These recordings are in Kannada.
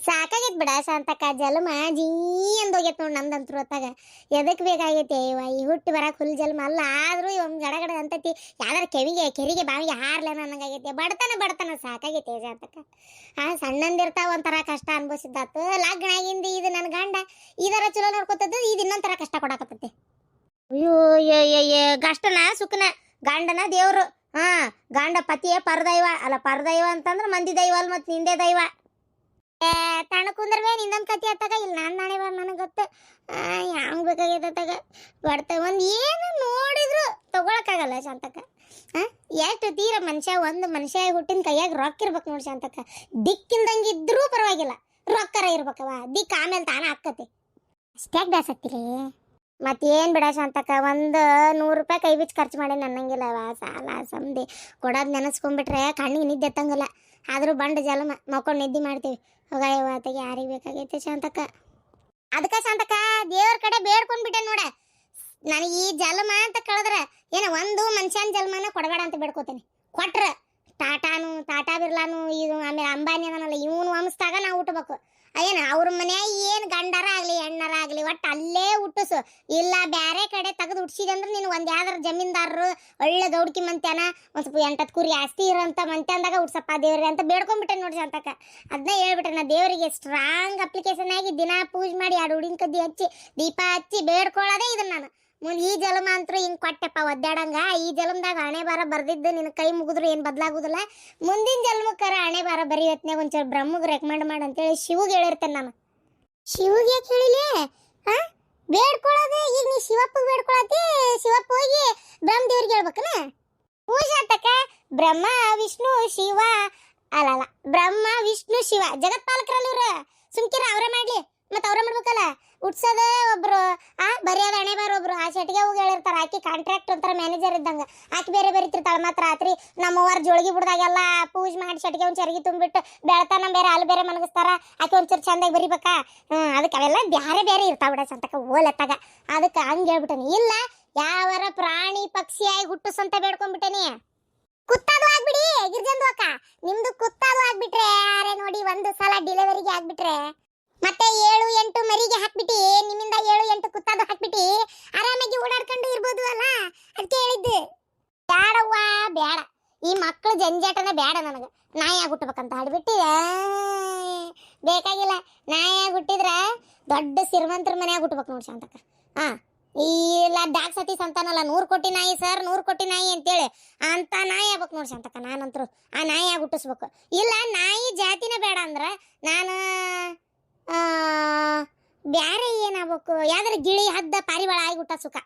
ಸಾಕಾಗೈತ್ ಬಿಡ ಶಾಂತಕ್ಕ ಜಲ್ಮ ಜೀ ಅಂದೋಗೈತ್ ನೋಡ್ ನಂದಂತ್ರು ಹೊತ್ತಾಗ ಎದಕ್ ಬೇಕಾಗೈತೆ ಇವ ಈ ಹುಟ್ಟಿ ಬರಾಕ್ ಹುಲ್ ಜಲ್ಮ ಅಲ್ಲ ಆದ್ರೂ ಇವ್ ಗಡಗಡ ಅಂತತಿ ಯಾವ್ದಾರ ಕೆರಿಗೆ ಬಾವಿಗೆ ಹಾರ್ಲೇನ ಅನ್ನಂಗಾಗೈತೆ ಬಡತನ ಸಾಕಾಗೈತೆ ಶಾಂತಕ್ಕ ಸಣ್ಣಂದಿರ್ತಾವ ಒಂಥರ ಕಷ್ಟ ಅನ್ಭವಿಸಿದ್ದಾತು ಲಗ್ನ ಆಗಿಂದ ಇದು ನನ್ನ ಗಂಡ ಇದರ ಚಲೋ ನೋಡ್ಕೊತದ್ದು ಇದು ಇನ್ನೊಂಥರ ಕಷ್ಟ ಕೊಡಾಕತ್ತೈತಿ ಅಯ್ಯೋ ಕಷ್ಟನ ಸುಖನ ಗಂಡನ ದೇವ್ರು ಗಂಡ ಪತಿಯೇ ಪರದೈವ ಅಲ್ಲ ಪರದೈವ ಅಂತಂದ್ರ ಮಂದಿ ದೈವ ಅಲ್ ಮತ್ ನಿಂದೆ ದೈವ ತಣ ಕುಂದ್ರವೇ ನಿಂದೊಂದು ಕತಿ ಅತ್ತಾಗ ಇಲ್ಲ ನಾನು ನಾಳೆ ಬರ್ ನನಗೆ ಗೊತ್ತು ಹ್ಯಾಂಗ ಬೇಕಾಗೈತೆ ಅತ್ತಾಗ ಬಡ್ತ ಒಂದು ಏನು ನೋಡಿದ್ರು ತಗೊಳಕ್ಕಾಗಲ್ಲ ಶಾಂತಕ್ಕ ಎಷ್ಟು ತೀರ ಒಂದು ಮನುಷ್ಯ ಹುಟ್ಟಿನ ಕೈಯಾಗ ರೊಕ್ಕ ಇರ್ಬೇಕು ನೋಡಿ ಶಾಂತಕ್ಕ ದಿಕ್ಕಿಲ್ದಂಗಿದ್ರೂ ಪರವಾಗಿಲ್ಲ ರೊಕ್ಕರ ಇರ್ಬೇಕವ ದಿಕ್ಕ ಆಮೇಲೆ ತಾನ ಹಾಕತಿ ಅಷ್ಟ್ಯಾಕೆ ಬ್ಯಾಸತ್ತಿರಿ ಮತ್ತೇನು ಬಿಡ ಶಾಂತಕ್ಕ ಒಂದು 100 ರೂಪಾಯಿ ಕೈ ಬಿಚ್ಚಿ ಖರ್ಚು ಮಾಡಿ ನನ್ನಂಗಿಲ್ಲವ ಸಾಲ ಸಂಧಿ ಕೊಡೋದು ನೆನೆಸ್ಕೊಂಡ್ಬಿಟ್ರೆ ಕಣ್ಣಿಗೆ ನಿದ್ದೆ ಎತ್ತಂಗಿಲ್ಲ ಆದರೂ ಬಂಡು ಜಲಮ ಮಕ್ಕೊಂಡು ನಿದ್ದೆ ಮಾಡ್ತೀವಿ ಹೋಗಯ್ಯವಾತೆಗೆ ಯಾರಿಗೆ ಬೇಕಾಗೈತೆ ಶಾಂತಕ್ಕ ಅದಕ್ಕೆ ಶಾಂತಕ್ಕ ದೇವ್ರ ಕಡೆ ಬೇಡ್ಕೊಂಡ್ಬಿಟ್ಟೆ ನೋಡ ನನಗೆ ಈ ಜಲಮ ಅಂತ ಕಳೆದ್ರೆ ಏನೋ ಒಂದು ಮನುಷ್ಯನ ಜಲ್ಮನ ಕೊಡಬೇಡ ಅಂತ ಬೇಡ್ಕೋತೇನೆ ಕೊಟ್ರ ಟಾಟಾ ಬಿರ್ಲಾನು ಇದು ಆಮೇಲೆ ಅಂಬಾನಿ ಅದನಲ್ಲ ಇವನು ವಂಶದಾಗ ನಾವು ಹುಟ್ಟಬೇಕು ಏನು ಅವ್ರ ಮನ್ಯಾಗ ಏನು ಗಂಡರ ಆಗಲಿ ಹೆಣ್ಣರ ಆಗಲಿ ಒಟ್ಟು ಅಲ್ಲೇ ಹುಟ್ಟಿಸು ಇಲ್ಲ ಬೇರೆ ಕಡೆ ತೆಗೆದು ಹುಟ್ಟಿಸಿದೆ ಅಂದ್ರೆ ನೀನು ಒಂದು ಯಾವ್ದಾರು ಜಮೀನ್ದಾರರು ಒಳ್ಳೆ ದೌಡ್ಕಿ ಮಂತ್ಯಾನ ಒಂದು ಸ್ವಲ್ಪ 8 ಕುರಿ ಆಸ್ತಿ ಇರೋಂಥ ಮಂತ್ಯಂದಾಗ ಹುಡ್ಸಪ್ಪ ದೇವ್ರಿಗೆ ಅಂತ ಬೇಡ್ಕೊಂಡ್ಬಿಟ್ಟೆ ನೋಡಿ ಶಾಂತಕ್ಕ ಅದನ್ನ ಹೇಳ್ಬಿಟ್ರೆ ನಾ ದೇವರಿಗೆ ಸ್ಟ್ರಾಂಗ್ ಅಪ್ಲಿಕೇಶನ್ ಆಗಿ ದಿನ ಪೂಜೆ ಮಾಡಿ 2 ಹುಡಿನ ಕದ್ದಿ ಹಚ್ಚಿ ದೀಪ ಹಚ್ಚಿ ಬೇಡ್ಕೊಳ್ಳೋದೇ ಇದನ್ನ ನಾನು ಮುಂದೆ ಈ ಜಲಮ ಅಂತೂ ಹಿಂಗೆ ಕೊಟ್ಟೆಪ್ಪ ಒದ್ದಾಡಂಗ ಈ ಜಲಮದಾಗ ಹಣೆ ಬಾರ ಬರ್ದಿದ್ದು ನಿನ್ನ ಕೈ ಮುಗಿದ್ರು ಏನು ಬದಲಾಗೋದಿಲ್ಲ ಮುಂದಿನ ಜನ್ಮಕ್ಕರ ಹಣೆ ಬಾರ ಬರೆಯತ್ನಾಗ ಒಂಚೂರು ಬ್ರಹ್ಮಗೆ ರೆಕಮೆಂಡ್ ಮಾಡಿ ಅಂತೇಳಿ ಶಿವಗೆ ಹೇಳಿರ್ತೇನೆ ನಾನು ಶಿವಗೆ ಯಾಕೆ ಹೇಳಿಲೆ ಬೇಡ್ಕೊಳ್ಳೋದು ಈಗ ನೀ ಶಿವಪ್ಪಗೆ ಬೇಡ್ಕೊಳತಿ ಶಿವಪ್ಪ ಹೋಗಿ ಬ್ರಹ್ಮದೇವ್ರಿಗೆ ಹೇಳ್ಬೇಕನ ಪೂಜಾತಕ ಬ್ರಹ್ಮ ವಿಷ್ಣು ಶಿವ ಅಲ್ಲ ಬ್ರಹ್ಮ ವಿಷ್ಣು ಶಿವ ಜಗತ್ಪಾಲಕರಲ್ಲಿ ಇವ್ರ ಸುಮ್ಕಿರ ಅವರೇ ಮಾಡ್ಲಿ ಮತ್ತೆ ಅವ್ರ ಮಾಡ್ಬೇಕಲ್ಲ ಹುಟ್ಸೋದ ಒಬ್ರು ಬರೆಯೋದ ಹಣೆ ಬಾರ ಒಬ್ರು ಆ ಶೆಟ್ಟಿಗೆ ಹೋಗಿ ಹೇಳಿರ್ತಾರೆ ಆಕಿ ಕಾಂಟ್ರಾಕ್ಟ್ ಒಂಥರ ಮ್ಯಾನೇಜರ್ ಇದ್ದಂಗ ಆಕಿ ಬೇರೆ ಬರೀತಿರ್ತಾಳೆ ಮಾತ್ರ ರಾತ್ರಿ ನಮ್ಮವ್ವಾರ ಜೋಳಿಗೆ ಬಿಡ್ದಾಗೆಲ್ಲ ಪೂಜೆ ಮಾಡಿ ಶೆಟ್ಟಿಗೆ ಒಂದು ಚರಗಿ ತುಂಬಿಟ್ಟು ಬೆಳತನ ಬೇರೆ ಅಲ್ಲಿ ಬೇರೆ ಮನಗಿಸ್ತಾರ ಆಕೆ ಒಂಚೂರು ಚಂದಾಗಿ ಬರಿಬೇಕಾ ಅದಕ್ಕೆ ಅವೆಲ್ಲ ಬೇರೆ ಇರ್ತಾವ ಬಿಡ ಸಂತಕ ಓಲೆತ್ತಾಗ ಅದಕ್ಕೆ ಹಂಗೆ ಹೇಳ್ಬಿಟ್ಟೇನಿ ಇಲ್ಲ ಯಾವರ ಪ್ರಾಣಿ ಪಕ್ಷಿಯಾಗಿ ಹುಟ್ಟಿಸಂತ ಬೇಡ್ಕೊಂಡ್ಬಿಟ್ಟೇನಿ ಕುತ್ತಾದು ಆಗ್ಬಿಡಿ ಗಿರ್ಜಂದು ಅಕ್ಕ ನಿಮ್ದು ಕುತ್ತಾದು ಆಗ್ಬಿಟ್ರೆ ಅರೆ ನೋಡಿ ಒಂದು ಸಲ ಡೆಲಿವರಿಗೆ ಆಗ್ಬಿಟ್ರೆ ಮತ್ತೆ 7-8 ಮರಿಗೆ ಹಾಕ್ಬಿಟ್ಟು ನಿಮ್ಮಿಂದ 7-8 ಕುತ್ತಾದು ಹಾಕ್ಬಿಟ್ಟು ಆರಾಮಾಗಿ ಓಡಾಡ್ಕೊಂಡು ಇರ್ಬೋದು ಅಲ್ಲ ಅದಕ್ಕೆ ಹೇಳಿದ್ದು ಬೇಡವ್ವ ಬೇಡ ಈ ಮಕ್ಕಳು ಜಂಜಾಟನ ಬೇಡ ನನಗೆ ನಾಯಿಯಾಗಿ ಹುಟ್ಟಬೇಕಂತ ಹಾಡ್ಬಿಟ್ಟು ಬೇಕಾಗಿಲ್ಲ ನಾಯಿಯಾಗಿ ಹುಟ್ಟಿದ್ರ ದೊಡ್ಡ ಶ್ರೀಮಂತರ ಮನೆಯಾಗ ಹುಟ್ಟಬೇಕು ನೋಡಿ ಶಾಂತಕ್ಕ ಇಲ್ಲ ಡಾಕ್ ಸತಿ ಸಂತಾನಲ್ಲ 100 ಕೋಟಿ ನಾಯಿ ಸರ್ 100 ಕೋಟಿ ನಾಯಿ ಅಂತೇಳಿ ಅಂತ ನಾಯಿ ಆಗ್ಬೇಕು ನೋಡಿ ಶಾಂತಕ್ಕ ನಾನಂತರೂ ಆ ನಾಯಿಯಾಗಿ ಹುಟ್ಟಿಸ್ಬೇಕು ಇಲ್ಲ ನಾಯಿ ಜಾತಿನ ಬೇಡ ಅಂದ್ರೆ ನಾನು ಬ್ಯಾರೆ ಏನಾಗಬೇಕು ಯಾವ್ದಾರ ಗಿಳಿ ಹದ್ದ ಪಾರಿವಾಳ ಆಗಿಬಿಟ್ಟ ಸುಖ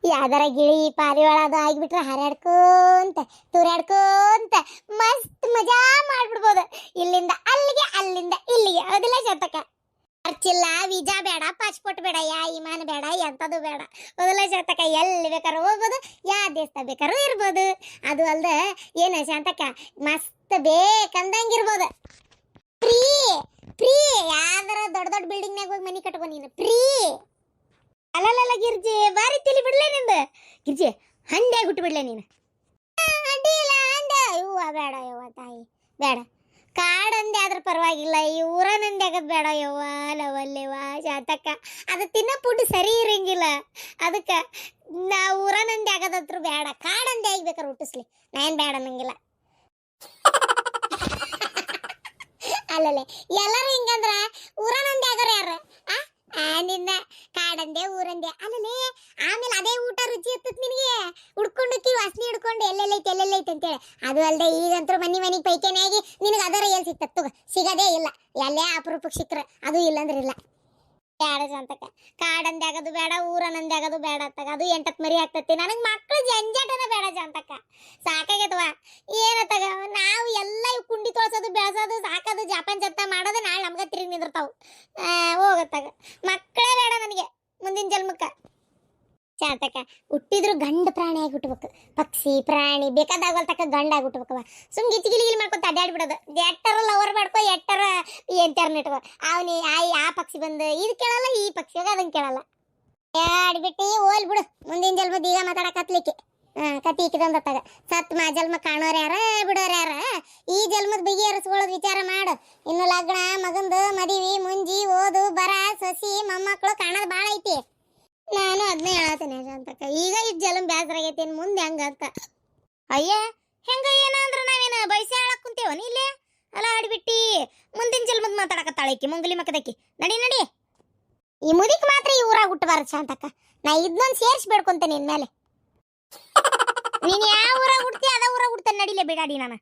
ಯಾವ್ದಾರ ಗಿಳಿ ಪಾರಿವಾಳ ಅದು ಆಗಿಬಿಟ್ರೆ ಹಾರಾಡ್ಕೊಂತ ತೂರಾಡ್ಕೊಂತ ಮಸ್ತ್ ಮಜಾ ಮಾಡ್ಬಿಡ್ಬೋದು ಇಲ್ಲಿಂದ ಅಲ್ಲಿಗೆ ಅಲ್ಲಿಂದ ಇಲ್ಲಿಗೆ ಅದೆಲ್ಲ ಶಾಂತಕ್ಕ ಖರ್ಚಿಲ್ಲ ವೀಜಾ ಬೇಡ ಪಾಸ್ಪೋರ್ಟ್ ಬೇಡ ಇಮಾನ ಬೇಡ ಎಂಥದ್ದು ಬೇಡ ಮೊದಲ ಶಾಂತಕ್ಕ ಎಲ್ಲಿ ಬೇಕಾದ್ರೂ ಹೋಗ್ಬೋದು ಯಾವ ದೇಶದಾಗ ಬೇಕಾದ್ರೂ ಇರ್ಬೋದು ಅದು ಅಲ್ದೆ ಏನು ಶಾಂತಕ್ಕ ಮಸ್ತ್ ಬೇಕಂದಂಗಿರ್ಬೋದು ಫ್ರೀ ಯಾವ್ದಾರ ದೊಡ್ಡ ಬಿಲ್ಡಿಂಗ್ನಾಗ ಹೋಗಿ ಮನಿ ಕಟ್ಕೊ ನೀನು ಫ್ರೀ ಅಲ್ಲಲ್ಲ ಗಿರ್ಜಿ ಬಾರಿ ತಿಳಿ ಬಿಡ್ಲೇ ನಿಂದು ಗಿರ್ಜಿ ಹಂಡೆ ಹುಟ್ಟು ಬಿಡ್ಲೆ ನೀನು ಅಡ್ಡಿಲ್ಲ ಹಂಡೆ ಇವ್ವ ಬೇಡ ಯವ್ವ ತಾಯಿ ಬೇಡ ಕಾಡಂದೆ ಆದ್ರೆ ಪರವಾಗಿಲ್ಲ ಈ ಊರನಂದೆ ಆಗದ್ ಬೇಡ ಯವ್ವ ಲವಲ್ಲೇವ ಶಾತಕ್ಕ ಅದು ತಿನ್ನೋ ಫುಡ್ ಸರಿ ಇರಂಗಿಲ್ಲ ಅದಕ್ಕೆ ನಾ ಊರನಂದೆ ಆಗೋದಂತ್ರು ಬೇಡ ಕಾಡಂದೆ ಆಗ್ಬೇಕಾರೆ ಹುಟ್ಟಿಸ್ಲಿ ನಾನು ಬೇಡ ಅನ್ನಂಗಿಲ್ಲ ಅಲ್ಲಲ್ಲೇ ಎಲ್ಲರೂ ಹಿಂಗಂದ್ರ ಊರನಂದೆ ಆಗೋರು ಯಾರು ನಿನ್ನ ಕಾಡಂದೆ ಊರಂದೆ ಅಲ್ಲೇ ಆಮೇಲೆ ಅದೇ ಊಟ ರುಚಿ ಇರ್ತತ್ ನಿನಗೆ ಹುಡ್ಕೊಂಡು ವಾಸನೆ ಹಿಡ್ಕೊಂಡು ಎಲ್ಲೆಲ್ಲೈತೆ ಅಂತೇಳಿ ಅದು ಅಲ್ಲದೆ ಈಗಂತೂ ಮನಿಗೆ ಪೈಕೇನೆ ಆಗಿ ನಿನಗೆ ಅದರ ಎಲ್ಲಿ ಸಿಕ್ತತ್ತು ಸಿಗೋದೇ ಇಲ್ಲ ಎಲ್ಲೇ ಅಪರೂಪಕ್ಕೆ ಸಿಕ್ಕರೆ ಅದು ಇಲ್ಲಂದ್ರೆ ಇಲ್ಲ ಬೇಡ ಶಾಂತಕ್ಕ ಕಾಡಂದೆ ಆಗೋದು ಬೇಡ ಊರನಂದೆ ಆಗೋದು ಬೇಡ ಅತ್ತಾಗ ಅದು 8 ಮರಿ ಆಗ್ತತಿ ನನಗೆ ಮಕ್ಕಳು ಜಂಜಾಟನ ಬೇಡ ಶಾಂತಕ್ಕ ಸಾಕಾಗೈತವ ಏನತ್ತಾಗ ನಾವು ಎಲ್ಲ ಕುಂಡಿ ತೊಳ್ಸೋದು ಬೆಳೆಸೋದು ಸಾಕೋದು ಜಾಪಾನ್ ಜತ್ತ ಮಾಡೋದು ನಾಳೆ ನಮ್ಗೆ ತಿರುಗಿ ನಿಂದಿರ್ತಾವು ಹೋಗತ್ತಾಗ ಮಕ್ಕಳೇ ಬೇಡ ನನಗೆ ಮುಂದಿನ ಜನ್ಮಕ್ಕೆ ಶಾಂತಕ್ಕ ಹುಟ್ಟಿದ್ರು ಗಂಡ ಪ್ರಾಣಿಯಾಗಿ ಹುಟ್ಟಬೇಕು ಪಕ್ಷಿ ಪ್ರಾಣಿ ಬೇಕಾದಾಗಲ್ ತಕ್ಕ ಗಂಡಾಗಿ ಹುಟ್ಟಬೇಕವ ಸುಮ್ ಗಿಲಿ ಮಾಡ್ಕೊತ ಅಡ್ಡಾಡ್ಬಿಡೋದು ಎಟ್ಟರ ಲವರ್ ಮಾಡ್ಕೊ ಎಟ್ಟರ ಎಂತಾರ ಇಟ್ಕೋ ಅವನಿ ಆ ಪಕ್ಷಿ ಬಂದು ಇದು ಕೇಳಲ್ಲ ಈ ಪಕ್ಷಿಯಾಗ ಅದನ್ನ ಕೇಳಲ್ಲ ಆಡ್ಬಿಟ್ಟು ಹೋಲ್ ಬಿಡು ಮುಂದಿನ ಜನ್ಮದ ಈಗ ಮಾತಾಡಕತ್ಲಿಕ್ಕೆ ಕತಿ ಇಕ್ಕಿದಂದತ್ತಾಗ ಸತ್ ಮಾ ಜನ್ಮ ಕಾಣೋರು ಯಾರ ಬಿಡೋರು ಯಾರ ಈ ಜನ್ಮದ ಬಗೆಹರಿಸ್ಕೊಳ್ಳೋದು ವಿಚಾರ ಮಾಡು. ಇನ್ನು ಲಗ್ನ ಮಗಂದು ಮದುವೆ ಮುಂಜಿ ಓದು ಬರ ಸಸಿ ಮೊಮ್ಮಕ್ಕಳು ಕಾಣೋದು ಭಾಳ ಐತಿ. ನಾನು ಅದನ್ನೇ ಹೇಳತ್ತೇನೆ ಅಂತಕ್ಕ. ಈಗ ಇದ್ ಜನ್ಮ ಬ್ಯಾಸರ ಆಗೈತಿ, ಇನ್ನು ಮುಂದೆ ಹೆಂಗಂತ. ಅಯ್ಯ ಹೆಂಗ ಏನ ಅಂದ್ರ ನಾವೇನ ಬಯಸಿ ಹೇಳಕ್ ಕುಂತೇವನ ಇಲ್ಲೇ ಅಲ್ಲ ಆಡ್ಬಿಟ್ಟಿ. ಮುಂದಿನ ಜನ್ಮದ್ ಮಾತಾಡಕತ್ತಾಳಕಿ ಮುಂಗಲಿ ಮಕ್ಕದಕ್ಕಿ. ನಡಿ ನಡಿ. ಈ ಮುದಿಕ್ ಮಾತ್ರ ಈ ಊರಾಗ ಹುಟ್ಟಬಾರದು ಶಾಂತಕ್ಕ. ನಾ ಇದನ್ನೊಂದು ಸೇರ್ಸಿ ಬೇಡ್ಕೊಂತೇನೆ ಇನ್ಮೇಲೆ. ನೀನ್ ಯಾವ ಊರಾಗ ಹುಡ್ತಿ ಅದ ಊರಾಗ ಹುಡ್ತೇನೆ, ನಡಿಲೇ ಬಿಡಾಡಿ ನಾನು.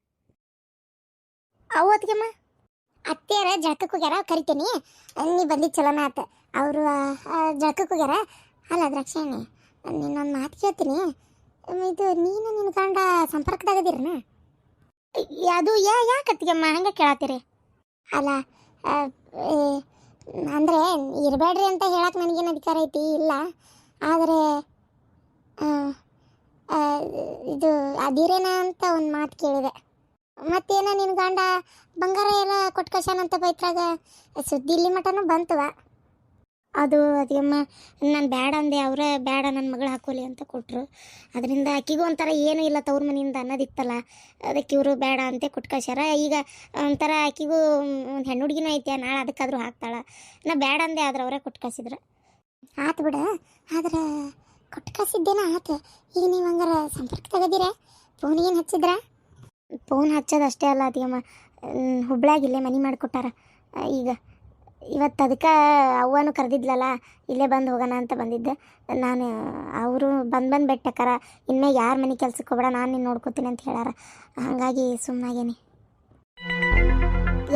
ಅವತ್ತಿಗೆಮ್ಮ ಅತ್ತೆಯರ ಜಳಕಕ್ಕೆ ಹೋಗ್ಯಾರ, ಕರಿತೇನಿ. ನೀ ಬಂದಿದ್ದು ಚಲೋನ ಆತ. ಅವರು ಜಳಕಕ್ಕೆ ಹೋಗ್ಯಾರ. ಅಲ್ಲ ದ್ರಾಕ್ಷಾಯಣಿ, ನಿನ್ನೊಂದು ಮಾತು ಕೇಳ್ತೀನಿ. ಇದು ನೀನು ನಿನ್ನ ಗಂಡ ಸಂಪರ್ಕದಾಗದಿರನ? ಅದು ಯಾಕತ್ತಿಗೆಮ್ಮ ಹಂಗೆ ಕೇಳತ್ತೀರಿ? ಅಲ್ಲ ಅಂದರೆ ಇರಬೇಡ್ರಿ ಅಂತ ಹೇಳಕ್ಕೆ ನನಗೇನು ಅಧಿಕಾರ ಐತಿ ಇಲ್ಲ. ಆದರೆ ಇದು ಅದಿರೇನ ಅಂತ ಒಂದು ಮಾತು ಕೇಳಿದೆ. ಮತ್ತೇನ ನಿನ್ನ ಗಂಡ ಬಂಗಾರ ಎಲ್ಲ ಕೊಟ್ಟು ಕಳ್ಸ್ಯಾನಂತ ಬೈತ್ರಾಗ ಸುದ್ದಿ ಇಲ್ಲಿ ಮಟನೂ ಬಂತವ. ಅದು ಅದೇಮ್ಮ ನಾನು ಬೇಡ ಅಂದೆ, ಅವರೇ ಬೇಡ ನನ್ನ ಮಗಳು ಹಾಕೋಲಿ ಅಂತ ಕೊಟ್ಟರು. ಅದರಿಂದ ಆಕಿಗೂ ಒಂಥರ ಏನೂ ಇಲ್ಲ ತವ್ರ ಮನೆಯಿಂದ ಅನ್ನೋದಿತ್ತಲ್ಲ, ಅದಕ್ಕೆ ಇವರು ಬೇಡ ಅಂತೆ ಕೊಟ್ಟು ಕಳ್ಸ್ಯಾರ. ಈಗ ಒಂಥರ ಆಕಿಗೂ ಒಂದು ಹೆಣ್ಣು ಹುಡುಗಿನೂ ಐತೆ, ನಾಳೆ ಅದಕ್ಕಾದ್ರೂ ಹಾಕ್ತಾಳೆ. ನಾ ಬೇಡ ಅಂದೆ, ಆದ್ರೆ ಅವರೇ ಕೊಟ್ಟು ಕಳ್ಸಿದ್ರು. ಆತು ಬಿಡ. ಆದ್ರೆ ಕೊಟ್ಟು ಕಳ್ಸಿದ್ದೇನ ಆತು. ಈಗ ನೀವು ಹಂಗಾರ ಸಂಪರ್ಕ ತೆಗದಿರ? ಫೋನಿಗೇನು ಹಚ್ಚಿದ್ರ? ಫೋನ್ ಹಚ್ಚೋದು ಅಷ್ಟೇ ಅಲ್ಲ ಅದೇಮ್ಮ, ಹುಬ್ಳ್ಯಾಗ ಇಲ್ಲೇ ಮನೆ ಮಾಡಿಕೊಟ್ಟಾರ. ಈಗ ಇವತ್ತು ಅದಕ್ಕೆ ಅವ್ವನೂ ಕರೆದಿದ್ಲಲ್ಲ, ಇಲ್ಲೇ ಬಂದು ಹೋಗೋಣ ಅಂತ ಬಂದಿದ್ದೆ ನಾನು. ಅವರು ಬಂದು ಬೆಟ್ಟಕ್ಕಾರ ಇನ್ಮೇಲೆ ಯಾರ ಮನೆ ಕೆಲ್ಸಕ್ಕೆ ಹೋಗ್ಬೇಡ, ನಾನು ನಿನ್ನ ನೋಡ್ಕೋತೀನಿ ಅಂತ ಹೇಳಾರ. ಹಾಗಾಗಿ ಸುಮ್ಮನಾಗೇನಿ.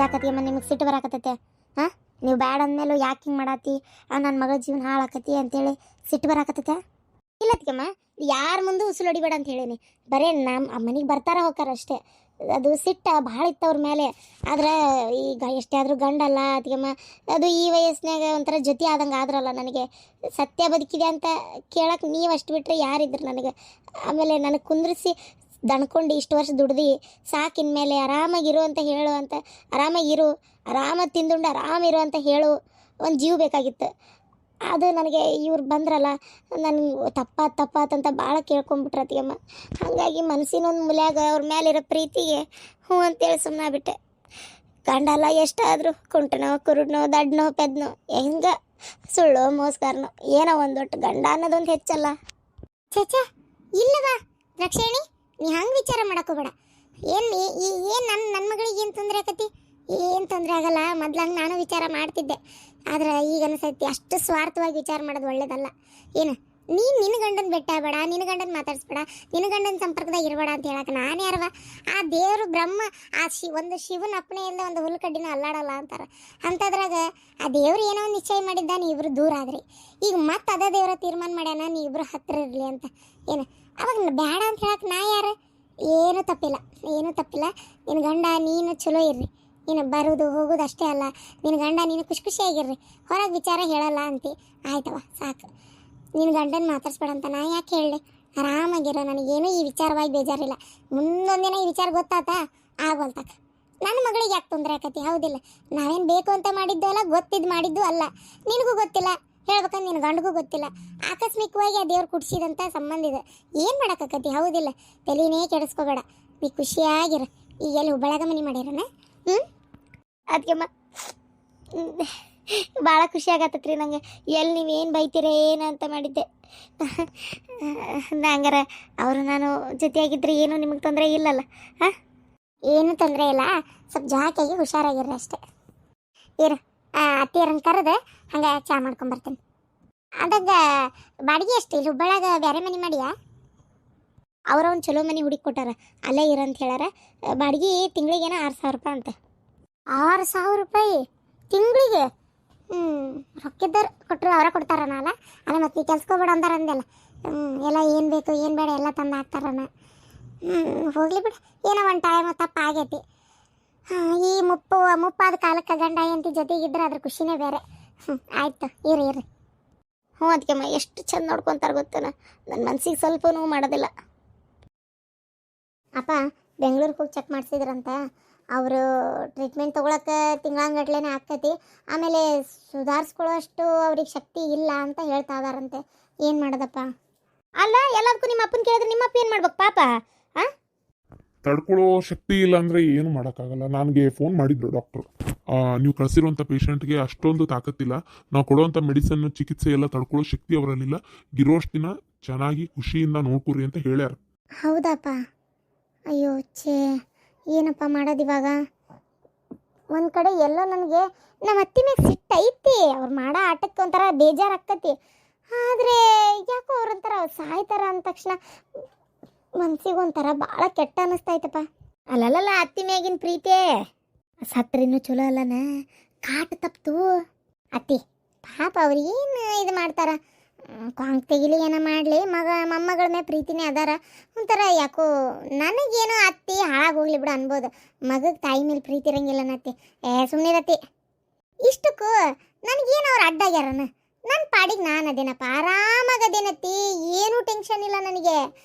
ಯಾಕತ್ತಿಯಮ್ಮ ನಿಮಗೆ ಸಿಟ್ಟು ಬರಾಕತ್ತೈತೆ? ಹಾಂ, ನೀವು ಬ್ಯಾಡ ಅಂದಮೇಲೂ ಯಾಕೆ ಹಿಂಗೆ ಮಾಡತ್ತಿ, ನನ್ನ ಮಗಳ ಜೀವನ ಹಾಳಾಕತಿ ಅಂತೇಳಿ ಸಿಟ್ಟು ಬರಾಕತ್ತೈತೆ? ಇಲ್ಲತ್ತಿಗೆಮ್ಮ, ಯಾರ ಮುಂದೆ ಉಸುಲು ಹೊಡಿಬೇಡ ಅಂತ ಹೇಳೀನಿ. ಬರೇ ನಮ್ಮ ಮನೆಗೆ ಬರ್ತಾರ ಹೋಗ್ತಾರ ಅಷ್ಟೇ. ಅದು ಸಿಟ್ಟ ಭಾಳ ಇತ್ತು ಅವ್ರ ಮೇಲೆ. ಆದ್ರೆ ಈಗ ಎಷ್ಟೇ ಆದರೂ ಗಂಡಲ್ಲ ಅತ್ತಿಗೆಮ್ಮ. ಅದು ಈ ವಯಸ್ಸಿನಾಗ ಒಂಥರ ಜೊತೆ ಆದಂಗೆ ಆದ್ರಲ್ಲ ನನಗೆ. ಸತ್ಯ ಬದುಕಿದೆ ಅಂತ ಕೇಳಕ್ಕೆ ನೀವು ಅಷ್ಟು ಬಿಟ್ಟರೆ ಯಾರಿದ್ರು ನನಗೆ? ಆಮೇಲೆ ನನಗೆ ಕುಂದ್ರಿಸಿ ದಣ್ಕೊಂಡು ಇಷ್ಟು ವರ್ಷ ದುಡ್ದು ಸಾಕಿನ ಮೇಲೆ ಆರಾಮಾಗಿರು ಅಂತ ಹೇಳು ಅಂತ, ಆರಾಮಾಗಿರು, ಆರಾಮಾಗಿ ತಿಂದುಂಡು ಆರಾಮಿರು ಅಂತ ಹೇಳು ಒಂದು ಜೀವ ಬೇಕಾಗಿತ್ತು. ಅದು ನನಗೆ ಇವ್ರು ಬಂದ್ರಲ್ಲ, ನನಗೆ ತಪ್ಪಾತಂತ ಭಾಳ ಕೇಳ್ಕೊಂಬಿಟ್ರತಿಯಮ್ಮ. ಹಾಗಾಗಿ ಮನಸ್ಸಿನೊಂದು ಮೂಲ್ಯಾಗ ಅವ್ರ ಮೇಲಿರೋ ಪ್ರೀತಿಗೆ ಹ್ಞೂ ಅಂತೇಳಿ ಸುಮ್ಮನಾಗ್ಬಿಟ್ಟೆ. ಗಂಡಲ್ಲ ಎಷ್ಟಾದರೂ ಕುಂಟನೋ ಕುರುಡ್ನೋ ದಡ್ನೋ ಪೆದ್ನೋ ಹೆಂಗೆ ಸುಳ್ಳು ಮೋಸ್ಗಾರನೋ ಏನೋ ಒಂದೊಟ್ಟು ಗಂಡ ಅನ್ನೋದೊಂದು ಹೆಚ್ಚಲ್ಲ. ಚೇಚ ಇಲ್ಲವಾ ದ್ರಾಕ್ಷಾಯಣಿ, ನೀ ಹಂಗೆ ವಿಚಾರ ಮಾಡಕೋಬೇಡ. ಏನು ನನ್ನ ಮಗಳಿಗೆ ಏನು ತೊಂದರೆ ಆಕತಿ? ಏನು ತೊಂದರೆ ಆಗಲ್ಲ. ಮೊದ್ಲು ಹಂಗೆ ನಾನು ವಿಚಾರ ಮಾಡ್ತಿದ್ದೆ. ಆದ್ರೆ ಈಗ ಅನಿಸೈತಿ ಅಷ್ಟು ಸ್ವಾರ್ಥವಾಗಿ ವಿಚಾರ ಮಾಡೋದು ಒಳ್ಳೇದಲ್ಲ. ಏನು ನೀನು ನಿನ್ನ ಗಂಡನ ಬೆಟ್ಟ ಬೇಡ, ನಿನ್ನ ಗಂಡನ ಮಾತಾಡಿಸ್ಬೇಡ, ನಿನ್ನ ಗಂಡನ ಸಂಪರ್ಕದಾಗ ಇರಬೇಡ ಅಂತ ಹೇಳಕ್ಕೆ ನಾನು ಯಾರವ? ಆ ದೇವರು ಬ್ರಹ್ಮ ಆ ಒಂದು ಶಿವನ ಅಪ್ಪಣೆಯಿಂದ ಒಂದು ಹುಲ್ಕಡ್ಡಿನೂ ಅಲ್ಲಾಡಲ್ಲ ಅಂತಾರೆ. ಅಂಥದ್ರಾಗ ಆ ದೇವ್ರು ಏನೋ ಒಂದು ನಿಶ್ಚಯ ಮಾಡಿದ್ದ, ನೀವಿಬ್ರು ದೂರ ಆದ್ರಿ. ಈಗ ಮತ್ತೆ ಅದೇ ದೇವರ ತೀರ್ಮಾನ ಮಾಡ್ಯಾನ ನೀವಿಬ್ರು ಹತ್ತಿರ ಇರಲಿ ಅಂತ. ಏನು ಅವಾಗ ಬೇಡ ಅಂತ ಹೇಳಕ್ಕೆ ನಾ ಯಾರು? ಏನೂ ತಪ್ಪಿಲ್ಲ. ನಿನ್ನ ಗಂಡ ನೀನು ಚಲೋ ಇರ್ರಿ. ನೀನು ಬರೋದು ಹೋಗೋದು ಅಷ್ಟೇ ಅಲ್ಲ, ನಿನ್ನ ಗಂಡ ನೀನು ಖುಷಿಯಾಗಿರ್ರಿ. ಹೊರಗೆ ವಿಚಾರ ಹೇಳಲ್ಲ ಅಂತಿ. ಆಯ್ತವ ಸಾಕು. ನಿನ್ನ ಗಂಡನ ಮಾತಾಡ್ಸ್ಬೇಡ ಅಂತ ನಾ ಯಾಕೆ ಹೇಳಿ? ಆರಾಮಾಗಿರೋ, ನನಗೇನು ಈ ವಿಚಾರವಾಗಿ ಬೇಜಾರಿಲ್ಲ. ಮುಂದೊಂದಿನ ಈ ವಿಚಾರ ಗೊತ್ತಾತ ಆಗೋಲ್ತಕ್ಕ. ನನ್ನ ಮಗಳಿಗೆ ಯಾಕೆ ತೊಂದರೆ ಆಕತಿ? ಹೌದಿಲ್ಲ, ನಾವೇನು ಬೇಕು ಅಂತ ಮಾಡಿದ್ದು ಅಲ್ಲ, ಗೊತ್ತಿದ್ದು ಮಾಡಿದ್ದು ಅಲ್ಲ. ನಿನಗೂ ಗೊತ್ತಿಲ್ಲ, ಹೇಳ್ಬೇಕಂದ್ರೆ ನಿನ್ನ ಗಂಡಗೂ ಗೊತ್ತಿಲ್ಲ. ಆಕಸ್ಮಿಕವಾಗಿ ಆ ದೇವ್ರು ಕುಡ್ಸಿದಂಥ ಸಂಬಂಧ ಇದೆ. ಏನು ಮಾಡೋಕ್ಕಾಕತಿ? ಹೌದಿಲ್ಲ, ತಲೆನೇ ಕೆಡಿಸ್ಕೋಬೇಡ, ನೀ ಖುಷಿಯಾಗಿರ. ಈಗ ಎಲ್ಲಿ ಹುಬ್ಬಳ್ಯಾಗ ಮನೆ ಮಾಡಿರನ? ಅದಕ್ಕೆಮ್ಮ ಭಾಳ ಖುಷಿ ಆಗತ್ತತ್ರಿ ನಂಗೆ. ಎಲ್ಲಿ ನೀವೇನು ಬೈತೀರ ಏನು ಅಂತ ಮಾಡಿದ್ದೆ. ಹಂಗಾರ ಅವರು ನಾನು ಜೊತೆಯಾಗಿದ್ದರೆ ಏನು ನಿಮಗೆ ತೊಂದರೆ ಇಲ್ಲಲ್ಲ? ಹಾಂ, ಏನೂ ತೊಂದರೆ ಇಲ್ಲ. ಸ್ವಲ್ಪ ಜಾಕಿಯಾಗಿ ಹುಷಾರಾಗಿರ್ರಿ ಅಷ್ಟೇ. ಇರು, ಅತ್ತಿಯರನ್ನು ಕರೆದು ಹಂಗೆ ಚಾ ಮಾಡ್ಕೊಂಬರ್ತೀನಿ. ಅದಾಗ ಬಾಡಿಗೆ ಎಷ್ಟು? ಇಲ್ಲಿ ಹುಬ್ಬಳ್ಯಾಗ ಬೇರೆ ಮನೆ ಮಾಡಿಯಾ? ಅವ್ರ ಒಂದು ಚಲೋ ಮನೆ ಹುಡುಕಿ ಕೊಟ್ಟಾರ, ಅಲ್ಲೇ ಇರಂತ ಹೇಳಾರ. ಬಾಡಿಗೆ ತಿಂಗಳಿಗೇನೋ 6,000 ರೂಪಾಯಿ ಅಂತ. 6,000 ರೂಪಾಯಿ ತಿಂಗಳಿಗೆ? ರೊಕ್ಕಿದ್ದವ್ರು ಕೊಟ್ಟರು ಅವರ ಕೊಡ್ತಾರನ ಅಲ್ಲ. ಅಲ್ಲ ಮತ್ತೆ ನೀ ಕೆಲ್ಸಕ್ಕೆ ಅಂದಾರ ಅಂದೆಲ್ಲ. ಎಲ್ಲ ಏನು ಬೇಕು ಏನು ಬೇಡ ಎಲ್ಲ ತಂದು ಹಾಕ್ತಾರನ. ಹೋಗ್ಲಿ ಬಿಡು, ಏನೋ ಒಂದು ಟೈಮ್ ತಪ್ಪಾಗೈತಿ. ಈ ಮುಪ್ಪಾದ ಕಾಲಕ್ಕೆ ಗಂಡ ಹೆಂಡತಿ ಜೊತೆಗಿದ್ರೆ ಅದ್ರ ಖುಷಿನೇ ಬೇರೆ. ಆಯ್ತು, ಇರ್ರಿ. ಹ್ಞೂ ಅದಕ್ಕೆಮ್ಮ ಎಷ್ಟು ಚಂದ ನೋಡ್ಕೊತಾರೆ ಗೊತ್ತೇನ. ನನ್ನ ಮನ್ಸಿಗೆ ಸ್ವಲ್ಪ ನೋವು ಮಾಡೋದಿಲ್ಲ. ಅಪ್ಪ ಬೆಂಗಳೂರಿಗೆ ಹೋಗಿ ಚೆಕ್ ಮಾಡಿಸಿದ್ರಂತ. ಅವರು ಟ್ರೀಟ್ಮೆಂಟ್ ತೊಗೊಳಕ್ಕೆ ತಿಂಗಳಂಗಟ್ಲೆನೇ ಆಕ್ಕತಿ. ಆಮೇಲೆ ಸುಧಾರಿಸ್ಕೊಳ್ಳೋ ಅಷ್ಟು ಅವ್ರಿಗೆ ಶಕ್ತಿ ಇಲ್ಲ ಅಂತ ಹೇಳ್ತಾ ಇದಾರಂತೆ. ಏನು ಮಾಡೋದಪ್ಪ? ಅಲ್ಲ ಎಲ್ಲದಕ್ಕೂ ನಿಮ್ಮ ಅಪ್ಪನ ಕೇಳಿದ್ರೆ ನಿಮ್ಮ ಅಪ್ಪ ಏನು ಮಾಡ್ಬೇಕು ಪಾಪ? ಆ ತಡ್ಕೊಳ್ಳೋ ಶಕ್ತಿ ಇಲ್ಲ ಅಂದರೆ ಏನು ಮಾಡೋಕ್ಕಾಗಲ್ಲ. ನನಗೆ ಫೋನ್ ಮಾಡಿದ್ರು ಡಾಕ್ಟ್ರು. ನೀವು ಕಳಿಸಿರುವಂಥ ಪೇಷಂಟ್ಗೆ ಅಷ್ಟೊಂದು ತಾಕತ್ತಿಲ್ಲ, ನಾವು ಕೊಡುವಂಥ ಮೆಡಿಸನ್ ಚಿಕಿತ್ಸೆ ಎಲ್ಲ ತಡ್ಕೊಳ್ಳೋ ಶಕ್ತಿ ಅವರಲ್ಲಿಲ್ಲ, ಇರೋಷ್ಟು ದಿನ ಚೆನ್ನಾಗಿ ಖುಷಿಯಿಂದ ನೋಡ್ಕೊರಿ ಅಂತ ಹೇಳ್ಯಾರ. ಹೌದಪ್ಪ. ಅಯ್ಯೋ ಛೇ, ಏನಪ್ಪ ಮಾಡೋದು ಇವಾಗ? ಒಂದು ಕಡೆ ಎಲ್ಲೋ ನನಗೆ ನಮ್ಮ ಅತ್ತಿ ಮ್ಯಾಗ ಸಿಟ್ಟು ಐತಿ, ಅವ್ರು ಮಾಡೋ ಆಟಕ್ಕೆ ಒಂಥರ ಬೇಜಾರು ಆಕ್ಕತಿ. ಆದರೆ ಯಾಕೋ ಅವ್ರೊಂಥರ ಸಾಯ್ತಾರ ಅಂದ ತಕ್ಷಣ ಮನ್ಸಿಗೆ ಒಂಥರ ಭಾಳ ಕೆಟ್ಟ ಅನ್ನಿಸ್ತೈತಪ್ಪ. ಅಲ್ಲಲ್ಲ, ಅತ್ತಿ ಮ್ಯಾಗಿನ ಪ್ರೀತಿ ಸತ್ರಿನೂ ಚಲೋ ಅಲ್ಲನ, ಕಾಟ ತಪ್ತು. ಅತ್ತಿ ಪಾಪ ಅವ್ರು ಏನು ಇದು ಮಾಡ್ತಾರ, ಕಾಂಕ್ ತೆಗಿಲಿ ಏನೋ ಮಾಡಲಿ, ಮೊಮ್ಮಗಳ ಮೇಲೆ ಪ್ರೀತಿನೇ ಅದಾರ. ಒಂಥರ ಯಾಕೋ ನನಗೇನೋ ಅತ್ತಿ ಹಾಳಾಗಿ ಹೋಗ್ಲಿ ಬಿಡು ಅನ್ಬೋದು, ಮಗಗೆ ತಾಯಿ ಮೇಲೆ ಪ್ರೀತಿ ಇರಂಗಿಲ್ಲ ನತ್ತಿ. ಸುಮ್ಮನಿರತ್ತಿ. ಇಷ್ಟಕ್ಕೂ ನನಗೇನು ಅವ್ರು ಅಡ್ಡಾಗ್ಯಾರನ, ನನ್ನ ಪಾಡಿಗೆ ನಾನು ಅದೇನಪ್ಪ, ಆರಾಮಾಗದೇನತ್ತಿ, ಏನೂ ಟೆನ್ಷನ್ ಇಲ್ಲ ನನಗೆ.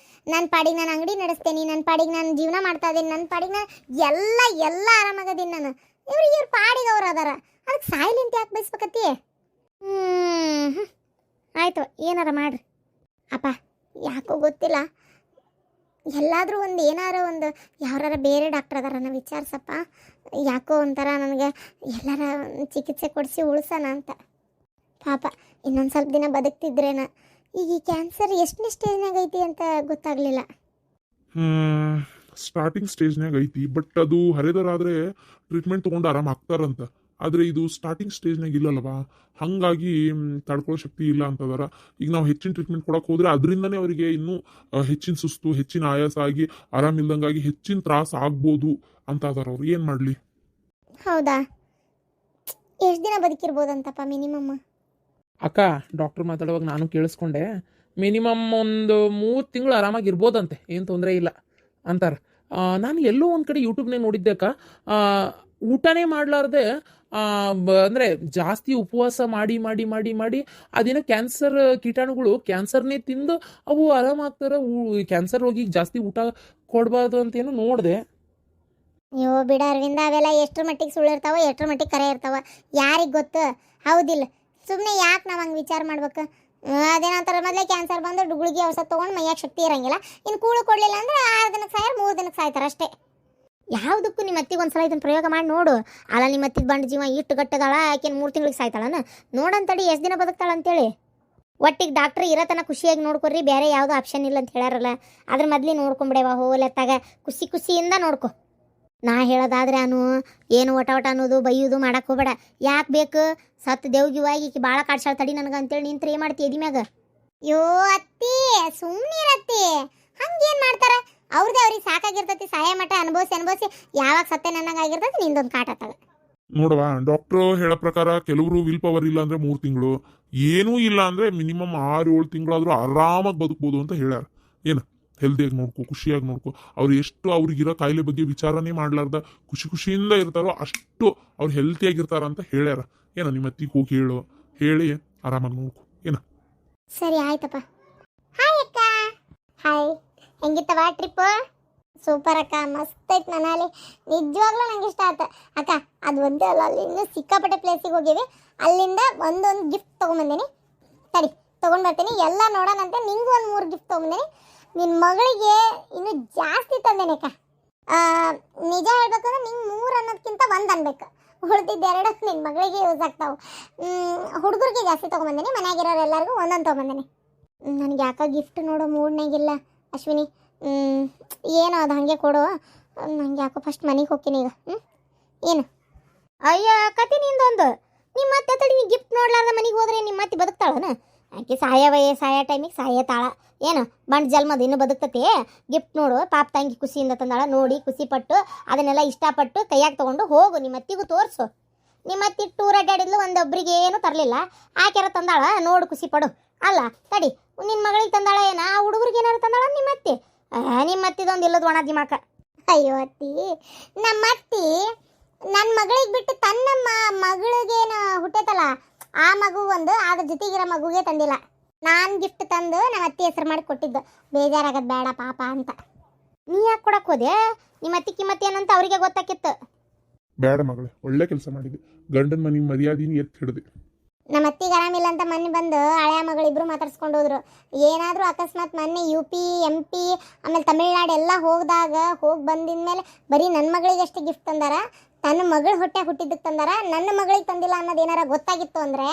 ನನ್ನ ಪಾಡಿಗೆ ನಾನು ಅಂಗಡಿ ನಡೆಸ್ತೇನೆ, ನನ್ನ ಪಾಡಿಗೆ ನಾನು ಜೀವನ ಮಾಡ್ತಾ ಇದ್ದೀನಿ, ನನ್ನ ಪಾಡಿಗೆ ನಾನು ಎಲ್ಲ ಆರಾಮಾಗದೀನಿ ನಾನು. ಇವ್ರ ಪಾಡಿಗೆ ಅವ್ರು ಅದಾರ, ಅದಕ್ಕೆ ಸಾಯಿಲಿ ಅಂತ ಯಾಕೆ ಬಯಸ್ಬೇಕತ್ತಿ? ಆಯ್ತು, ಏನಾರ ಮಾಡ್ರಿ ಅಪ್ಪ. ಯಾಕೋ ಗೊತ್ತಿಲ್ಲ, ಎಲ್ಲಾದರೂ ಒಂದು ಏನಾರ ಒಂದು ಯಾರ ಬೇರೆ ಡಾಕ್ಟರ್ ಅದಾರನ್ನ ವಿಚಾರಿಸಪ್ಪ. ಯಾಕೋ ಒಂಥರ ನನಗೆ ಎಲ್ಲಾರ ಚಿಕಿತ್ಸೆ ಕೊಡಿಸಿ ಉಳಿಸೋಣ ಅಂತ. ಪಾಪ ಇನ್ನೊಂದು ಸ್ವಲ್ಪ ದಿನ ಬದುಕ್ತಿದ್ರೇನ. ಈಗ ಈ ಕ್ಯಾನ್ಸರ್ ಎಷ್ಟನೇ ಸ್ಟೇಜ್ನಾಗ ಐತಿ ಅಂತ ಗೊತ್ತಾಗಲಿಲ್ಲ. ಸ್ಟಾರ್ಟಿಂಗ್ ಸ್ಟೇಜ್ನಾಗ ಐತಿ, ಬಟ್ ಅದು ಹರಿದರಾದರೆ ಟ್ರೀಟ್ಮೆಂಟ್ ತೊಗೊಂಡು ಆರಾಮ ಆಗ್ತಾರಂತ. ಆದರೆ ಇದು ಸ್ಟಾರ್ಟಿಂಗ್ ಸ್ಟೇಜ್ನಾಗ ಇಲ್ಲಲ್ವಾ, ಹಾಗಾಗಿ ತಡ್ಕೊಳ್ಳೋ ಶಕ್ತಿ ಇಲ್ಲ ಅಂತದಾರ. ಈಗ ನಾವು ಹೆಚ್ಚಿನ ಟ್ರೀಟ್ಮೆಂಟ್ ಕೊಡೋಕೆ ಹೋದರೆ ಅದರಿಂದನೇ ಅವರಿಗೆ ಇನ್ನೂ ಹೆಚ್ಚಿನ ಸುಸ್ತು, ಹೆಚ್ಚಿನ ಆಯಾಸ ಆಗಿ ಆರಾಮಿಲ್ದಂಗಾಗಿ ಹೆಚ್ಚಿನ ತ್ರಾಸ ಆಗ್ಬೋದು ಅಂತ ಅದಾರ. ಅವ್ರು ಏನು ಮಾಡಲಿ? ಹೌದಾ? ಎಷ್ಟು ದಿನ ಬದುಕಿರ್ಬೋದಂತಪ್ಪ ಮಿನಿಮಮ್? ಅಕ್ಕ, ಡಾಕ್ಟ್ರ್ ಮಾತಾಡುವಾಗ ನಾನು ಕೇಳಿಸ್ಕೊಂಡೆ, ಮಿನಿಮಮ್ ಒಂದು 3 ತಿಂಗಳು ಆರಾಮಾಗಿ ಇರ್ಬೋದಂತೆ, ಏನು ತೊಂದರೆ ಇಲ್ಲ ಅಂತಾರೆ. ನಾನು ಎಲ್ಲೋ ಒಂದು ಕಡೆ ಯೂಟ್ಯೂಬ್ನಾಗ ನೋಡಿದ್ದೆ ಅಕ್ಕ, ಊಟನೇ ಮಾಡಲಾರ್ದೆ ಅಂದರೆ ಜಾಸ್ತಿ ಉಪವಾಸ ಮಾಡಿ ಮಾಡಿ ಮಾಡಿ ಮಾಡಿ ಅದೇನೋ ಕ್ಯಾನ್ಸರ್ ಕೀಟಾಣುಗಳು ಕ್ಯಾನ್ಸರ್ನೇ ತಿಂದು ಅವು ಆರಾಮಾಗ್ತಾರೆ, ಕ್ಯಾನ್ಸರ್ ರೋಗಿಗೆ ಜಾಸ್ತಿ ಊಟ ಕೊಡಬಾರ್ದು ಅಂತೇನೋ ನೋಡಿದೆ. ಅಯ್ಯೋ ಬಿಡ ಅರವಿಂದ, ಅವೆಲ್ಲ ಎಷ್ಟರ ಮಟ್ಟಿಗೆ ಸುಳ್ಳು ಇರ್ತಾವ, ಎಷ್ಟರ ಮಟ್ಟಿಗೆ ಕರೆ ಇರ್ತಾವ, ಯಾರಿಗೆ ಗೊತ್ತು? ಹೌದಿಲ್ಲ? ಸುಮ್ಮನೆ ಯಾಕೆ ನಾವು ಹಂಗೆ ವಿಚಾರ ಮಾಡ್ಬೇಕು? ಅದೇನಂತಾರೆ, ಮೊದಲೇ ಕ್ಯಾನ್ಸರ್ ಬಂದು ಗುಳಿಗೆ ಔಷಧ ತೊಗೊಂಡು ಮೈಯಾಗ ಶಕ್ತಿ ಇರಂಗಿಲ್ಲ, ಇನ್ನು ಕೂಳು ಕೊಡಲಿಲ್ಲ ಅಂದರೆ 6 ದಿನಕ್ಕೆ ಸಾಯಾರ, 3 ದಿನಕ್ಕೆ ಸಾಯ್ತಾರೆ ಅಷ್ಟೇ. ಯಾವುದಕ್ಕೂ ನಿಮ್ಮ ಅತ್ತಿಗೆ ಒಂದು ಸಲ ಇದನ್ನು ಪ್ರಯೋಗ ಮಾಡಿ ನೋಡು. ಅಲ್ಲ, ನಿಮ್ಮ ಅತ್ತಿಗೆ ಬಂಡು ಜೀವ ಇಟ್ಟು ಗಟ್ಟದಾಳ, ಆಕೆನ 3 ತಿಂಗಳಿಗೆ ಸಾಯ್ತಾಳನ, ನೋಡಂತಡಿ ಎಷ್ಟು ದಿನ ಬದುಕ್ತಾಳ ಅಂತೇಳಿ. ಒಟ್ಟಿಗೆ ಡಾಕ್ಟ್ರ್ ಇರತನ ಖುಷಿಯಾಗಿ ನೋಡ್ಕೊರಿ, ಬೇರೆ ಯಾವುದೋ ಆಪ್ಷನ್ ಇಲ್ಲ ಅಂತ ಹೇಳ್ಯಾರಲ್ಲ, ಅದ್ರ ಮೊದಲೇ ನೋಡ್ಕೊಂಬಿಡೇವ, ಹೋಲೆತ್ತಾಗ ಖುಷಿಯಿಂದ ನೋಡ್ಕೊ. ನಾ ಹೇಳೋದಾದ್ರೆ ಅವನು ಏನು ಒಟ ಅನ್ನೋದು ಬೈಯೋದು ಮಾಡಕ್ಕೆ ಹೋಗ್ಬೇಡ. ಯಾಕೆ ಬೇಕು? ಸತ್ತು ದೇವ್ಗಿವಾಗಿ ಈಕಿ ಭಾಳ ಕಾಡ್ಸಾಳ ತಡಿ ನನಗೆ ಅಂತೇಳಿ ನಿಂತ್ರೆ ಏನು ಮಾಡ್ತಿ ಎದಿ ಮ್ಯಾಗ? ಯೋ ಅತ್ತಿ, ಸುಮ್ಮನಿರತ್ತಿ, ಹಂಗೇನು ಮಾಡ್ತಾರ? ಅವ್ರಿಗೆ ಸಾಕಾಗಿರ್ತೈತಿ, ಸಾಯ ಮಠ ಅನುಭವಿಸಿ ಯಾವಾಗ ಸತ್ತೆ ನನಗೆ ಆಗಿರ್ತೈತಿ, ನಿಂದೊಂದು ಕಾಟ ತಗ. ನೋಡವಾ, ಡಾಕ್ಟ್ರು ಹೇಳೋ ಪ್ರಕಾರ ಕೆಲವರು ವಿಲ್ ಪವರ್ ಇಲ್ಲ ಅಂದರೆ 3 ತಿಂಗಳು, ಏನೂ ಇಲ್ಲ ಅಂದರೆ ಮಿನಿಮಮ್ 6-7 ತಿಂಗಳಾದರೂ ಆರಾಮಾಗಿ ಬದುಕ್ಬೋದು ಅಂತ ಹೇಳ್ಯಾರ. ಏನು ಹೆಲ್ದಿಯಾಗಿ ನೋಡ್ಕೊ, ಖುಷಿಯಾಗಿ ನೋಡ್ಕೊ. ಅವ್ರು ಎಷ್ಟು ಅವ್ರಿಗಿರೋ ಕಾಯಿಲೆ ಬಗ್ಗೆ ವಿಚಾರನೇ ಮಾಡ್ಲಾರ್ದ ಖುಷಿಯಿಂದ ಇರ್ತಾರೋ ಅಷ್ಟು ಅವ್ರು ಹೆಲ್ತಿಯಾಗಿರ್ತಾರ ಅಂತ ಹೇಳ್ಯಾರ. ಏನ ನಿಮ್ಮ ಅತ್ತಿಗೆ ಹೋಗಿ ಹೇಳಿ ಆರಾಮಾಗಿ ನೋಡ್ಕೊ. ಏನ ಸರಿ ಆಯ್ತಪ್ಪ. ಹಾಯ್ ಅಕ್ಕ. Hi, ಹೆಂಗಿತ್ತವ trip? ಸೂಪರ್ ಅಕ್ಕ, ಮಸ್ತ್ ಐತೆ ಮನಾಲಿ. ನಿಜವಾಗ್ಲೂ ನಂಗೆ ಇಷ್ಟ ಆಯ್ತು ಅಕ್ಕ. ಅದು ಒಂದೇ ಅಲ್ಲ, ಅಲ್ಲಿ ಇನ್ನೂ ಸಿಕ್ಕಾಪಟ್ಟೆ ಪ್ಲೇಸಿಗೆ ಹೋಗಿವಿ. ಅಲ್ಲಿಂದ ಒಂದೊಂದು ಗಿಫ್ಟ್ ತೊಗೊಂಬಂದೀನಿ, ತಡಿ ತೊಗೊಂಡು ಬರ್ತೀನಿ, ಎಲ್ಲ ನೋಡೋಣಂತೆ. ನಿಂಗೂ ಒಂದು 3 ಗಿಫ್ಟ್ ತೊಗೊಂಬಂದೀನಿ, ನಿನ್ನ ಮಗಳಿಗೆ ಇನ್ನೂ ಜಾಸ್ತಿ ತಂದೇನೆ ಅಕ್ಕ. ನಿಜ ಹೇಳ್ಬೇಕಂದ್ರೆ ನಿಂಗೆ 3 ಅನ್ನೋದಕ್ಕಿಂತ 1 ಅನ್ಬೇಕು, ಉಳಿದಿದ್ದು 2 ನಿನ್ನ ಮಗಳಿಗೆ ಯೂಸ್ ಆಗ್ತಾವೆ. ಹುಡುಗರಿಗೆ ಜಾಸ್ತಿ ತೊಗೊಂಬಂದೀನಿ, ಮನೆಯಾಗಿರೋರು ಎಲ್ಲರಿಗೂ ಒಂದೊಂದು ತೊಗೊಂಬಂದೀನಿ. ನನಗೆ ಯಾಕೆ ಗಿಫ್ಟ್ ನೋಡೋ ಮೂಡ್ನಾಗಿಲ್ಲ ಅಶ್ವಿನಿ. ಏನೋ ಅದು ಹಾಗೆ ಕೊಡು, ನಂಗೆ ಯಾಕೋ ಫಸ್ಟ್ ಮನೆಗೆ ಹೋಗ್ತೀನಿ ಈಗ. ಏನು ಅಯ್ಯೋ ಕತೆ ನಿಂದೊಂದು, ನಿಮ್ಮ ಮತ್ತೆ ತಡಿ, ನೀ ಗಿಫ್ಟ್ ನೋಡ್ಲಾರ್ದ ಮನೆಗೆ ಹೋದ್ರೆ ನಿಮ್ಮ ಮತ್ತೆ ಬದುಕ್ತಾಳನ? ಆಕೆ ಸಾಯ ಟೈಮಿಗೆ ಸಾಯತಾಳ. ಏನು ಬಂಡು ಜಲ್ಮದು ಇನ್ನೂ ಬದುಕ್ತತಿ? ಗಿಫ್ಟ್ ನೋಡು, ಪಾಪ ತಂಗಿ ಖುಷಿಯಿಂದ ತಂದಾಳ, ನೋಡಿ ಖುಷಿಪಟ್ಟು ಅದನ್ನೆಲ್ಲ ಇಷ್ಟಪಟ್ಟು ಕೈಯಾಗ ತೊಗೊಂಡು ಹೋಗು, ನಿಮ್ಮ ಅತ್ತಿಗೂ ತೋರಿಸು. ನಿಮ್ಮ ಅತ್ತಿ ಟೂರ್ ಅಡ್ಡಾಡಿದ್ಲು, ಒಂದೊಬ್ಬರಿಗೆ ಏನೂ ತರಲಿಲ್ಲ, ಆಕೆರ ತಂದಾಳ, ನೋಡು ಖುಷಿ ಪಡು. ಅಲ್ಲ ತಡಿ, ನಿನ್ನ ಮಗಳಿಗೆ ತಂದಾಳ ಏನ, ಆ ಹುಡುಗರಿಗೆ ಏನಾರು ತಂದಾಳ ನಿಮ್ಮ ಅತ್ತಿ? ನಿಮ್ಮ ಅತ್ತಿದೊಂದು ಇಲ್ಲದ ಒಣ ದಿಮಾಕ. ಅಯ್ಯೋ ಅತ್ತಿ, ನಮ್ಮ ಅತ್ತಿ ನನ್ನ ಮಗಳಿಗೆ ಬಿಟ್ಟು ತನ್ನ ಮಗಳಿಗೇನು ಹುಟ್ಟೈತಲ್ಲ ಆ ಮಗು ಒಂದು, ಅದ್ರ ಜೊತೆಗಿರೋ ಮಗುಗೆ ತಂದಿಲ್ಲ. ನಾನು ಗಿಫ್ಟ್ ತಂದು ನಮ್ಮ ಅತ್ತಿ ಹೆಸರು ಮಾಡಿ ಕೊಟ್ಟಿದ್ದು, ಬೇಜಾರಾಗದು ಬೇಡ ಪಾಪ ಅಂತ. ನೀ ಯಾಕೆ ಕೊಡಕ್ಕೆ ಹೋದೆ? ನಿಮ್ಮ ಅತ್ತಿ ಕಿಮ್ಮತ್ತಿ ಏನಂತ ಅವರಿಗೆ ಗೊತ್ತಾಕಿತ್ತು. ಬೇಡ ಮಗಳೇ, ಒಳ್ಳೆ ಕೆಲಸ ಮಾಡಿದೆ. ಗಂಡನ ಮನೆ ಮರ್ಯಾದಿನ ಎತ್ತಿ ಹಿಡಿದೆ. ನಮ್ಮ ಅತ್ತಿಗೆ ಆರಾಮಿಲ್ಲ ಅಂತ ಮೊನ್ನೆ ಬಂದು ಹಳೆಯ ಮಗಳಿಬ್ರು ಮಾತಾಡ್ಸ್ಕೊಂಡು ಹೋದ್ರು. ಏನಾದರೂ ಅಕಸ್ಮಾತ್ ಮೊನ್ನೆ UP MP ಆಮೇಲೆ ತಮಿಳ್ನಾಡು ಎಲ್ಲ ಹೋಗಿ ಬಂದಿದ ಮೇಲೆ ಬರೀ ನನ್ನ ಮಗಳಿಗೆ ಅಷ್ಟೇ ಗಿಫ್ಟ್ ತಂದಾರ, ತನ್ನ ಮಗಳ ಹೊಟ್ಟೆ ಹುಟ್ಟಿದ್ದಕ್ಕೆ ತಂದಾರ, ನನ್ನ ಮಗಳಿಗೆ ತಂದಿಲ್ಲ ಅನ್ನೋದು ಏನಾರ ಗೊತ್ತಾಗಿತ್ತು ಅಂದರೆ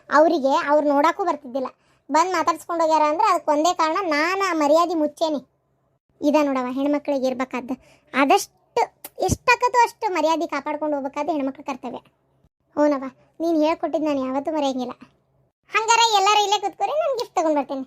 ಅವರಿಗೆ ಅವ್ರು ನೋಡೋಕ್ಕೂ ಬರ್ತಿದ್ದಿಲ್ಲ. ಬಂದು ಮಾತಾಡ್ಸ್ಕೊಂಡು ಹೋಗ್ಯಾರ ಅಂದ್ರೆ ಅದಕ್ಕೆ ಒಂದೇ ಕಾರಣ, ನಾನು ಆ ಮರ್ಯಾದೆ ಮುಚ್ಚೇನಿ. ಇದ ನೋಡವ ಹೆಣ್ಮಕ್ಳಿಗೆ ಇರ್ಬೇಕಾದ್ದು. ಆದಷ್ಟು ಎಷ್ಟಾಕತ್ತೋ ಅಷ್ಟು ಮರ್ಯಾದೆ ಕಾಪಾಡ್ಕೊಂಡು ಹೋಗ್ಬೇಕಾದ್ದು ಹೆಣ್ಮಕ್ಳ ಕರ್ತವ್ಯ. ಹ್ಞೂನವ, ನೀನು ಹೇಳ್ಕೊಟ್ಟಿದ್ದು ನಾನು ಯಾವತ್ತೂ ಮರೆಯಂಗಿಲ್ಲ. ಹಂಗಾರ ಎಲ್ಲರೂ ಇಲ್ಲೇ ಕೂತ್ಕೊರಿ, ನಾನು ಗಿಫ್ಟ್ ತೊಗೊಂಡು ಬರ್ತೀನಿ.